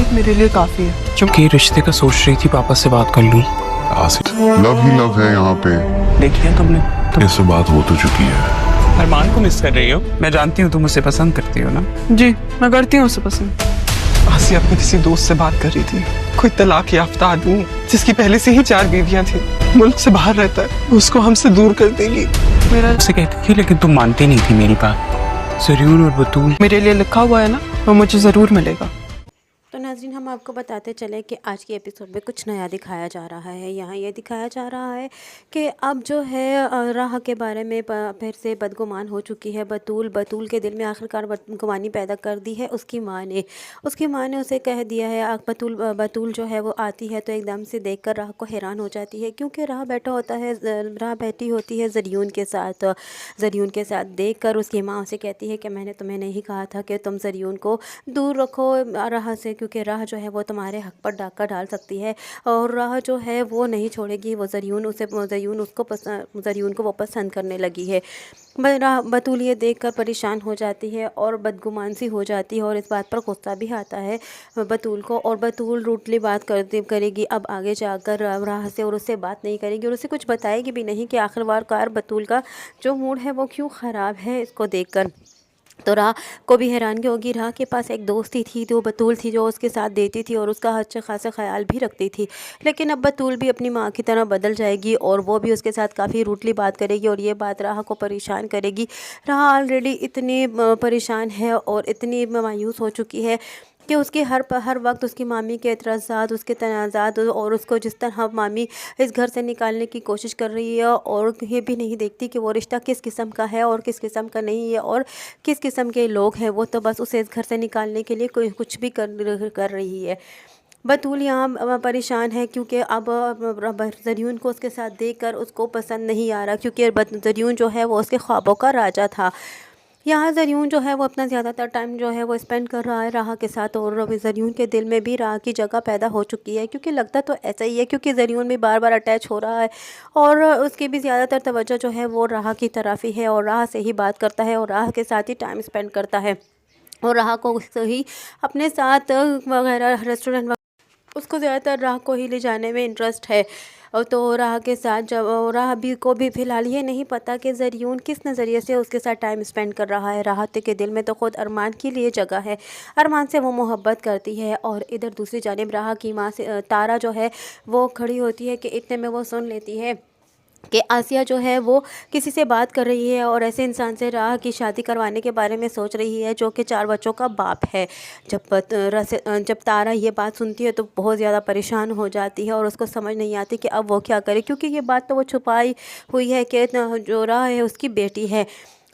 वक्त मेरे लिए काफ़ी है। क्योंकि रिश्ते का सोच रही थी, पापा से बात कर लूँ। लव ही लव है यहाँ पे। देख लिया तुमने? ये सब बात हो तो चुकी है। अरमान को मिस कर रही हो? मैं जानती हूँ तुम उसे पसंद करती हो ना। जी, मैं करती हूँ उसे पसंद। आसिया अपने किसी दोस्त से बात कर रही थी, कोई तलाक याफ्ता आदमी जिसकी पहले से ही 4 बीवियां थी, मुल्क से बाहर रहता है, उसको हमसे दूर कर देगी। मेरा उसे कहती थी लेकिन तुम मानती नहीं थी मेरी बात। ज़रूर और बतूल मेरे लिए लिखा हुआ है ना, वो मुझे ज़रूर मिलेगा। तो नाज़रीन, हम आपको बताते चले कि आज के एपिसोड में कुछ नया दिखाया जा रहा है। यहाँ ये दिखाया जा रहा है कि अब जो है राह के बारे में फिर से बदगुमान हो चुकी है बतूल के दिल में आखिरकार बदगुमानी पैदा कर दी है उसकी माँ ने उसे कह दिया है। बतूल जो है वो आती है तो एकदम से देखकर राह को हैरान हो जाती है, क्योंकि राह बैठी होती है ज़रियून के साथ देखकर उसकी माँ उसे कहती है कि मैंने तुम्हें नहीं कहा था कि तुम ज़रियून को दूर रखो राह से, क्योंकि राह जो है वो तुम्हारे हक पर डाका डाल सकती है और राह जो है वो नहीं छोड़ेगी। वो ज़रियून को वो पसंद करने लगी है। बतूल ये देखकर परेशान हो जाती है और बदगुमान सी हो जाती है और इस बात पर गुस्सा भी आता है बतूल को, और बतूल रूटली बात करेगी अब आगे जाकर राह से, और उससे बात नहीं करेगी और उसे कुछ बताएगी भी नहीं कि आखिरकार बतूल का जो मूड है वो क्यों ख़राब है इसको देखकर। तो राह को भी हैरानगी होगी। राह के पास एक दोस्ती थी जो बतूल थी, जो उसके साथ देती थी और उसका अच्छा खासा ख्याल भी रखती थी, लेकिन अब बतूल भी अपनी माँ की तरह बदल जाएगी और वो भी उसके साथ काफ़ी रूटली बात करेगी और ये बात राह को परेशान करेगी। राह ऑलरेडी इतनी परेशान है और इतनी मायूस हो चुकी है कि उसकी हर वक्त उसकी मामी के एतराज़ात, उसके तनाज़ात और उसको जिस तरह मामी इस घर से निकालने की कोशिश कर रही है और ये भी नहीं देखती कि वो रिश्ता किस किस्म का है और किस किस्म का नहीं है और किस किस्म के लोग हैं। वो तो बस उसे इस घर से निकालने के लिए कुछ भी कर रही है। बतूल यहाँ परेशान है क्योंकि अब ज़रियून को उसके साथ देखकर उसको पसंद नहीं आ रहा, क्योंकि ज़रियून जो है वो उसके ख्वाबों का राजा था। यहाँ ज़रियून जो है वो अपना ज़्यादातर टाइम जो है वो स्पेंड कर रहा है राह के साथ, और अभी ज़रियून के दिल में भी राह की जगह पैदा हो चुकी है, क्योंकि लगता तो ऐसा ही है, क्योंकि ज़रियून भी बार बार अटैच हो रहा है और उसकी भी ज़्यादातर तवज्जो जो है वो राह की तरफ ही है और राह से ही बात करता है और राह के साथ ही टाइम स्पेंड करता है और राह को ही अपने साथ वगैरह रेस्टोरेंट उसको ज़्यादातर राह को ही ले जाने में इंटरेस्ट है। और तो राह के साथ जब राह भी को भी फ़िलहाल ये नहीं पता कि ज़रियून किस नज़रिए से उसके साथ टाइम स्पेंड कर रहा है। राह के दिल में तो ख़ुद अरमान के लिए जगह है, अरमान से वो मोहब्बत करती है, और इधर दूसरी जानिब राह की माँ से तारा जो है वो खड़ी होती है कि इतने में वो सुन लेती है कि आसिया जो है वो किसी से बात कर रही है और ऐसे इंसान से राह की शादी करवाने के बारे में सोच रही है जो कि 4 बच्चों का बाप है। जब तारा ये बात सुनती है तो बहुत ज़्यादा परेशान हो जाती है और उसको समझ नहीं आती कि अब वो क्या करे, क्योंकि ये बात तो वो छुपाई हुई है कि जो राह है उसकी बेटी है।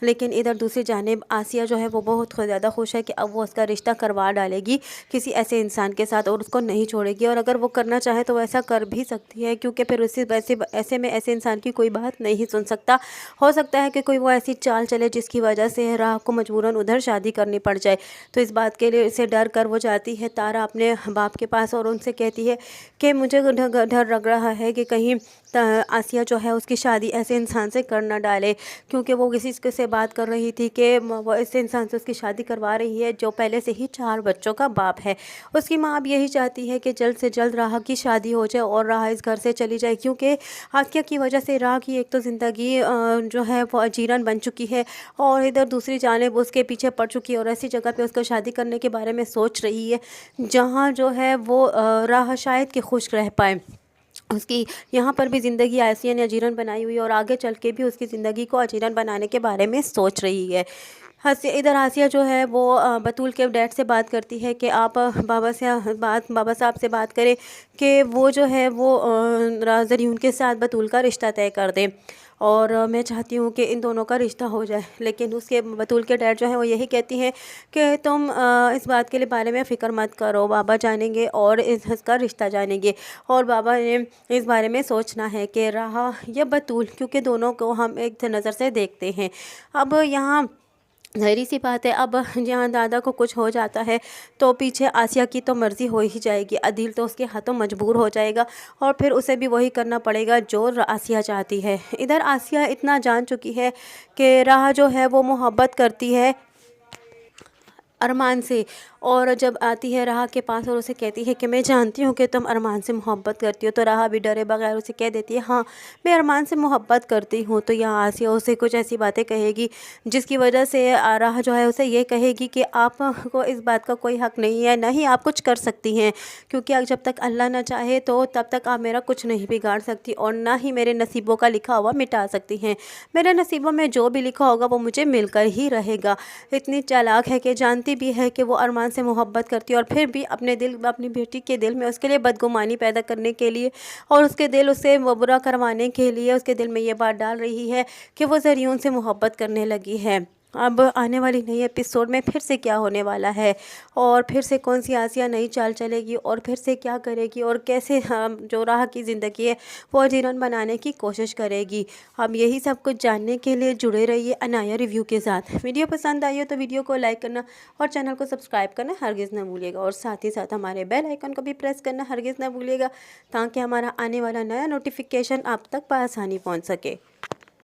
लेकिन इधर दूसरी जानिब आसिया जो है वो बहुत ज़्यादा खुश है कि अब वो उसका रिश्ता करवा डालेगी किसी ऐसे इंसान के साथ और उसको नहीं छोड़ेगी, और अगर वो करना चाहे तो वैसा कर भी सकती है, क्योंकि फिर ऐसे में ऐसे इंसान की कोई बात नहीं सुन सकता। हो सकता है कि कोई वो ऐसी चाल चले जिसकी वजह से राह को मजबूरन उधर शादी करनी पड़ जाए। तो इस बात के लिए से डर कर वो जाती है तारा अपने बाप के पास और उनसे कहती है कि मुझे डर लग रहा है कि कहीं आसिया जो है उसकी शादी ऐसे इंसान से कर ना डाले, क्योंकि वो किसी से बात कर रही थी कि वो ऐसे इंसान से उसकी शादी करवा रही है जो पहले से ही 4 बच्चों का बाप है। उसकी माँ अब यही चाहती है कि जल्द से जल्द राह की शादी हो जाए और राह इस घर से चली जाए, क्योंकि आसिया की वजह से राह की एक तो ज़िंदगी जो है वो अजीरन बन चुकी है और इधर दूसरी जानिब उसके पीछे पड़ चुकी है और ऐसी जगह पे उसको शादी करने के बारे में सोच रही है जहाँ जो है वो राह शायद कि खुश रह पाए। उसकी यहाँ पर भी ज़िंदगी आसिया ने अजीरन बनाई हुई है और आगे चल के भी उसकी ज़िंदगी को अजीरन बनाने के बारे में सोच रही है। इधर आसिया जो है वो बतूल के डैड से बात करती है कि आप बाबा साहब से बात करें कि वो जो है वो ज़रियून के साथ बतूल का रिश्ता तय कर दें और मैं चाहती हूँ कि इन दोनों का रिश्ता हो जाए। लेकिन उसके बतूल के डैड जो है वो यही कहती हैं कि तुम इस बात के लिए बारे में फ़िक्र मत करो, बाबा जानेंगे और इसका रिश्ता जानेंगे, और बाबा ने इस बारे में सोचना है कि राह या बतूल, क्योंकि दोनों को हम एक नज़र से देखते हैं। अब यहाँ ज़ाहिर सी बात है, अब जहाँ दादा को कुछ हो जाता है तो पीछे आसिया की तो मर्ज़ी हो ही जाएगी, अदील तो उसके हाथों मजबूर हो जाएगा और फिर उसे भी वही करना पड़ेगा जो आसिया चाहती है। इधर आसिया इतना जान चुकी है कि राह जो है वो मोहब्बत करती है अरमान से, और जब आती है राह के पास और उसे कहती है कि मैं जानती हूँ कि तुम अरमान से मोहब्बत करती हो, तो राह भी डरे बगैर उसे कह देती है हाँ मैं अरमान से मोहब्बत करती हूँ। तो यहाँ आसिया उसे कुछ ऐसी बातें कहेगी जिसकी वजह से राह जो है उसे ये कहेगी कि आपको इस बात का कोई हक नहीं है, ना ही आप कुछ कर सकती हैं, क्योंकि जब तक अल्लाह ना चाहे तो तब तक आप मेरा कुछ नहीं बिगाड़ सकती और ना ही मेरे नसीबों का लिखा हुआ मिटा सकती हैं। मेरे नसीबों में जो भी लिखा होगा वो मुझे मिलकर ही रहेगा। इतनी चालाक है कि जानती भी है कि वो अरमान से मोहब्बत करती है और फिर भी अपनी बेटी के दिल में उसके लिए बदगुमानी पैदा करने के लिए और उसके दिल उससे बुरा करवाने के लिए उसके दिल में ये बात डाल रही है कि वो ज़रियून से मोहब्बत करने लगी है। अब आने वाली नई एपिसोड में फिर से क्या होने वाला है और फिर से कौन सी आसिया नई चाल चलेगी और फिर से क्या करेगी और कैसे जो राह की ज़िंदगी है वो जीवन बनाने की कोशिश करेगी। अब यही सब कुछ जानने के लिए जुड़े रहिए अनाया रिव्यू के साथ। वीडियो पसंद आई हो तो वीडियो को लाइक करना और चैनल को सब्सक्राइब करना हरगिज़ ना भूलिएगा और साथ ही साथ हमारे बेल आइकन को भी प्रेस करना हरगिज़ ना भूलिएगा ताकि हमारा आने वाला नया नोटिफिकेशन आप तक आसानी पहुँच सके।